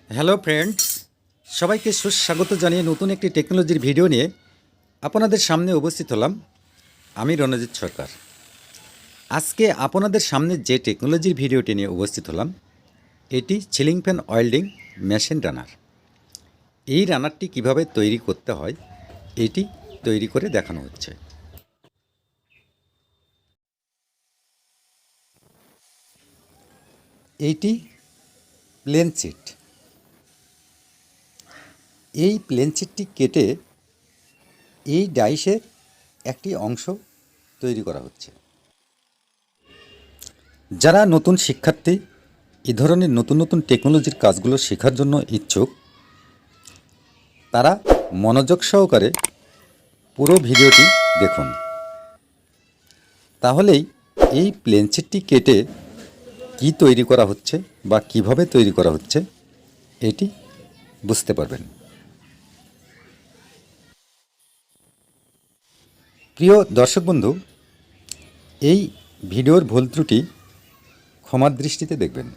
Hello friends, সবাইকে সুস্বাগত জানিয়ে নতুন একটি টেকনোলজির ভিডিও নিয়ে আপনাদের সামনে উপস্থিত হলাম। আমি রণজিৎ সরকার। আজকে আপনাদের সামনে যে টেকনোলজির ভিডিওটি নিয়ে উপস্থিত হলাম এটি সিলিং ফ্যান ওয়েল্ডিং মেশিন রানার। এই রানারটি কিভাবে তৈরি করতে হয় এটি তৈরি করে দেখানো হচ্ছে। এইটি প্লেন শিট। এই প্লেন শিটটি কেটে এই ডাইসের একটি অংশ তৈরি করা হচ্ছে। যারা নতুন শিক্ষার্থী এই ধরনের নতুন নতুন টেকনোলজির কাজগুলো শেখার জন্য ইচ্ছুক তারা মনোযোগ সহকারে পুরো ভিডিওটি দেখুন, তাহলেই এই প্লেন শিটটি কেটে কি তৈরি করা হচ্ছে বা কিভাবে তৈরি করা হচ্ছে এটি বুঝতে পারবেন। প্রিয় দর্শক বন্ধু, এই ভিডিওর ভুল ত্রুটি ক্ষমার দৃষ্টিতে দেখবেন।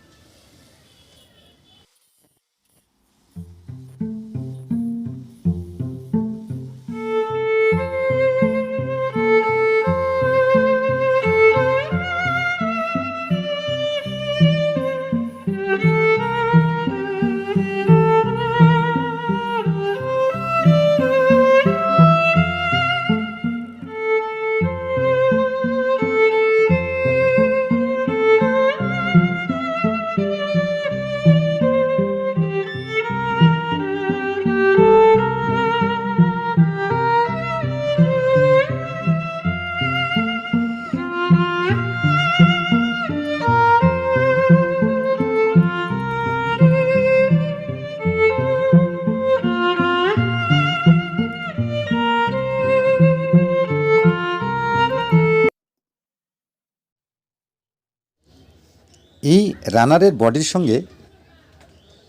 এই রানারের বডির সঙ্গে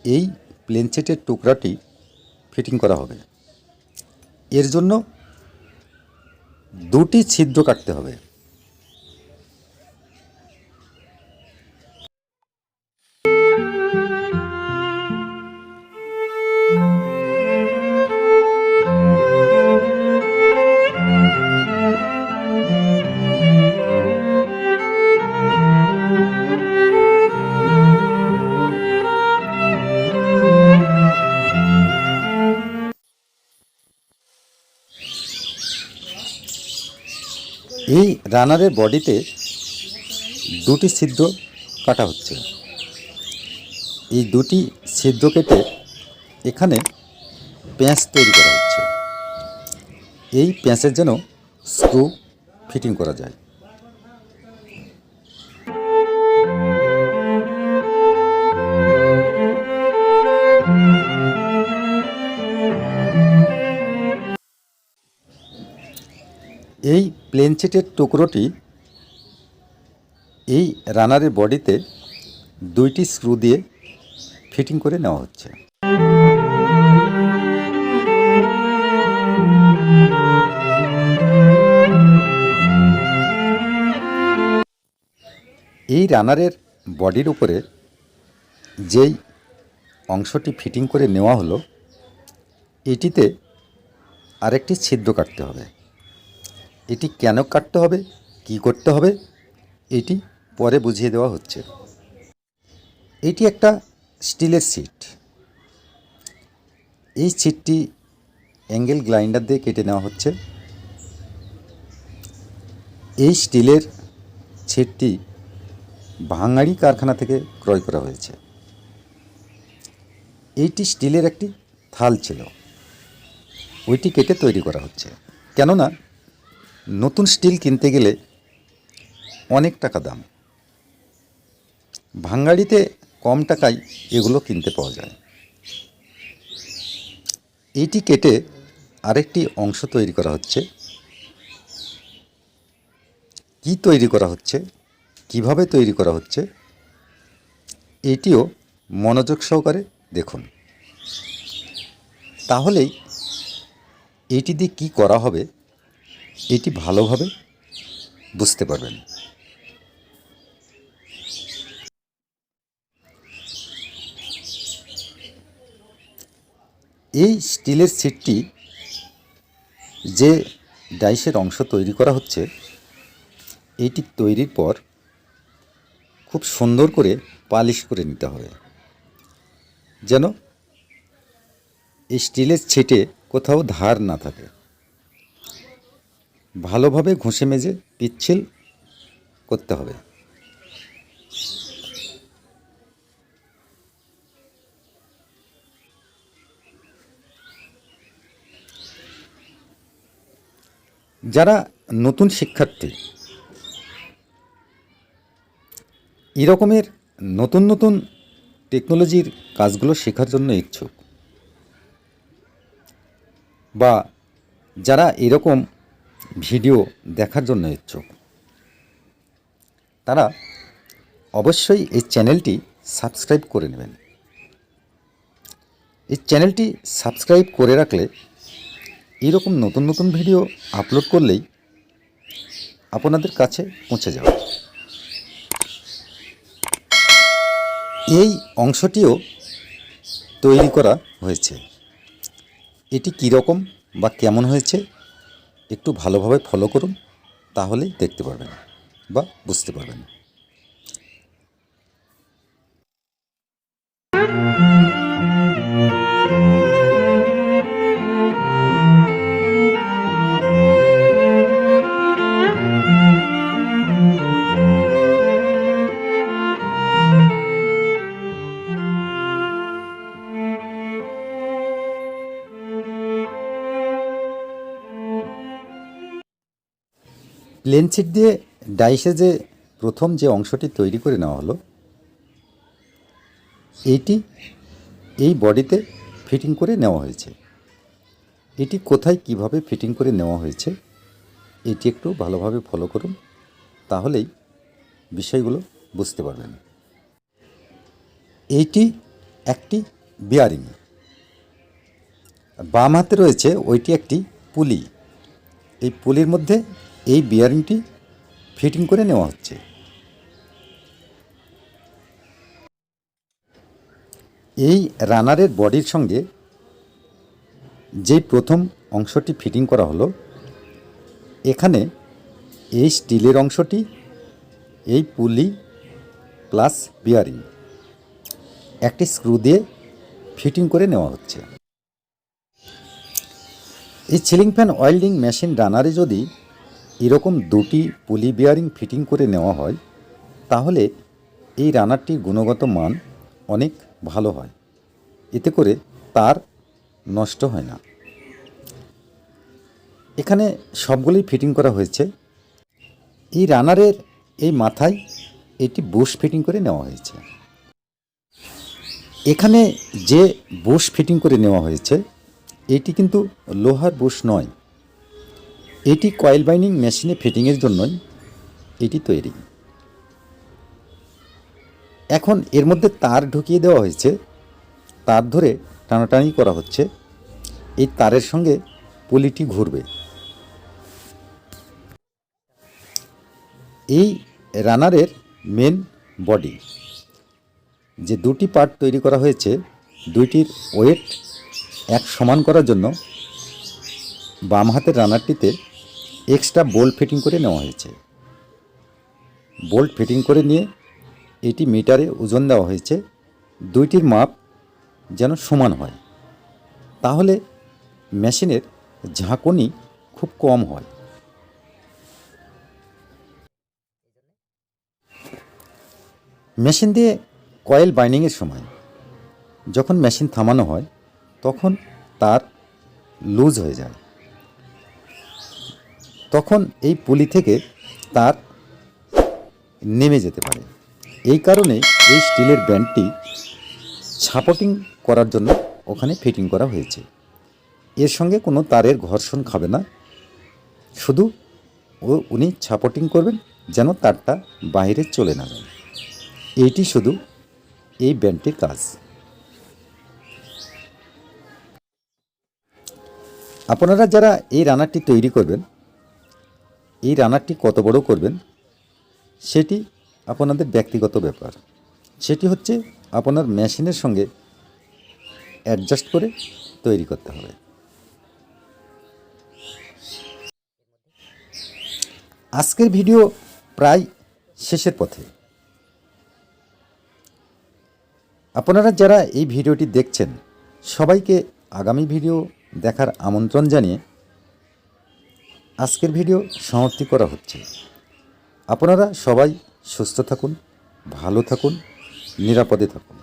এই প্লেন শিটের টুকরাটি ফিটিং করা হবে। এর জন্য দুটি ছিদ্র কাটতে হবে। এই রানারের বডিতে দুটি ছিদ্র কাটা হচ্ছে। এই দুটি ছিদ্র কেটে এখানে প্যাঁচ তৈরি করা হচ্ছে। এই প্যাঁচের যেন স্ক্রু ফিটিং করা যায়। এই প্লেন শিটের টুকরোটি এই রানারের বডিতে দুইটি স্ক্রু দিয়ে ফিটিং করে নেওয়া হচ্ছে। এই রানারের বডির উপরে যেই অংশটি ফিটিং করে নেওয়া হলো এটিতে আরেকটি ছিদ্র কাটতে হবে। এটি কেন কাটতে হবে, কি করতে হবে এটি পরে বুঝিয়ে দেওয়া হচ্ছে। এটি একটা স্টিলের শিট। এই শিটটি অ্যাঙ্গেল গ্রাইন্ডার দিয়ে কেটে নেওয়া হচ্ছে। এই স্টিলের শিটটি ভাঙাড়ি কারখানা থেকে ক্রয় করা হয়েছে। এইটি স্টিলের একটি থাল ছিল, ওইটি কেটে তৈরি করা হচ্ছে। কেননা নতুন স্টিল কিনতে গেলে অনেক টাকা দাম, ভাঙাড়িতে কম টাকায় এগুলো কিনতে পাওয়া যায়। এইটি কেটে আরেকটি অংশ তৈরি করা হচ্ছে। কি তৈরি করা হচ্ছে, কিভাবে তৈরি করা হচ্ছে এটিও মনোযোগ সহকারে দেখুন, তাহলেই এটি দিয়ে কী করা হবে এটি ভালোভাবে বুঝতে পারবেন। এই স্টিলের সিটটি যে ডাইসের অংশ তৈরি করা হচ্ছে, এইটি তৈরির পর খুব সুন্দর করে পালিশ করে নিতে হবে, যেন এই স্টিলের ছিটে কোথাও ধার না থাকে। ভালোভাবে ঘষে মেজে পিচ্ছিল করতে হবে। যারা নতুন শিক্ষার্থী এই রকমের নতুন নতুন টেকনোলজির কাজগুলো শেখার জন্য ইচ্ছুক, বা যারা এরকম ভিডিও দেখার জন্য ইচ্ছুক, তারা অবশ্যই এই চ্যানেলটি সাবস্ক্রাইব করে নেবেন। এই চ্যানেলটি সাবস্ক্রাইব করে রাখলে এইরকম নতুন নতুন ভিডিও আপলোড করলেই আপনাদের কাছে পৌঁছে যাবে। এই অংশটিও তৈরি করা হয়েছে। এটি কীরকম বা কেমন হয়েছে একটু ভালোভাবে ফলো করুন, তাহলেই দেখতে পারবেন বা বুঝতে পারবেন। প্লেন শিট দিয়ে ডাইসে যে প্রথম যে অংশটি তৈরি করে নেওয়া হলো, এইটি এই বডিতে ফিটিং করে নেওয়া হয়েছে। এটি কোথায় কিভাবে ফিটিং করে নেওয়া হয়েছে এটি একটু ভালোভাবে ফলো করুন, তাহলেই বিষয়গুলো বুঝতে পারবেন। এইটি একটি বিয়ারিং, বাম হাতে রয়েছে ওইটি একটি পুলি। এই পুলির মধ্যে এই বিয়ারিংটি ফিটিং করে নেওয়া হচ্ছে। এই রানারের বডির সঙ্গে যেই প্রথম অংশটি ফিটিং করা হলো, এখানে এই স্টিলের অংশটি, এই পুলি প্লাস বিয়ারিং একটি স্ক্রু দিয়ে ফিটিং করে নেওয়া হচ্ছে। এই সিলিং ফ্যান ওয়েল্ডিং মেশিন রানারে যদি এরকম দুটি পুলি বিয়ারিং ফিটিং করে নেওয়া হয়, তাহলে এই রানারটির গুণগত মান অনেক ভালো হয়। এতে করে তার নষ্ট হয় না। এখানে সবগুলোই ফিটিং করা হয়েছে। এই রানারের এই মাথায় এটি বুশ ফিটিং করে নেওয়া হয়েছে। এখানে যে বুশ ফিটিং করে নেওয়া হয়েছে এটি কিন্তু লোহার বুশ নয়, এটি কয়েল বাইন্ডিং মেশিনে ফিটিংয়ের জন্যই এটি তৈরি। এখন এর মধ্যে তার ঢুকিয়ে দেওয়া হয়েছে, তার ধরে টানাটানি করা হচ্ছে। এই তারের সঙ্গে পুলিটি ঘুরবে। এই রানারের মেন বডি যে দুটি পার্ট তৈরি করা হয়েছে, দুইটির ওয়েট এক সমান করার জন্য বাম হাতের রানারটিতে এক্সট্রা বোল্ট ফিটিং করে নেওয়া হয়েছে। বোল্ট ফিটিং করে নিয়ে এটি মিটারে ওজন দেওয়া হয়েছে, দুইটির মাপ যেন সমান হয়, তাহলে মেশিনের ঝাঁকুনি খুব কম হয়। মেশিন দিয়ে কয়েল বাইন্ডিংয়ের সময় যখন মেশিন থামানো হয়, তখন তার লুজ হয়ে যায়। তখন এই পুলি থেকে তার নেমে যেতে পারে। এই কারণে এই স্টিলের ব্যান্ডটি সাপোর্টিং করার জন্য ওখানে ফিটিং করা হয়েছে। এর সঙ্গে কোনো তারের ঘর্ষণ খাবে না, শুধু উনি সাপোর্টিং করবেন যেন তারটা বাইরে চলে না যায়। এইটি শুধু এই ব্যান্ডটির কাজ। আপনারা যারা এই রানারটি তৈরি করবেন, এই রানারটি কত বড় করবেন সেটি আপনাদের ব্যক্তিগত ব্যাপার। সেটি হচ্ছে আপনার মেশিনের সঙ্গে অ্যাডজাস্ট করে তৈরি করতে হবে। আজকের ভিডিও প্রায় শেষের পথে। আপনারা যারা এই ভিডিওটি দেখছেন সবাইকে আগামী ভিডিও দেখার আমন্ত্রণ জানিয়ে আজকের ভিডিও সমাপ্তি করা হচ্ছে। আপনারা সবাই সুস্থ থাকুন, ভালো থাকুন, নিরাপদে থাকুন।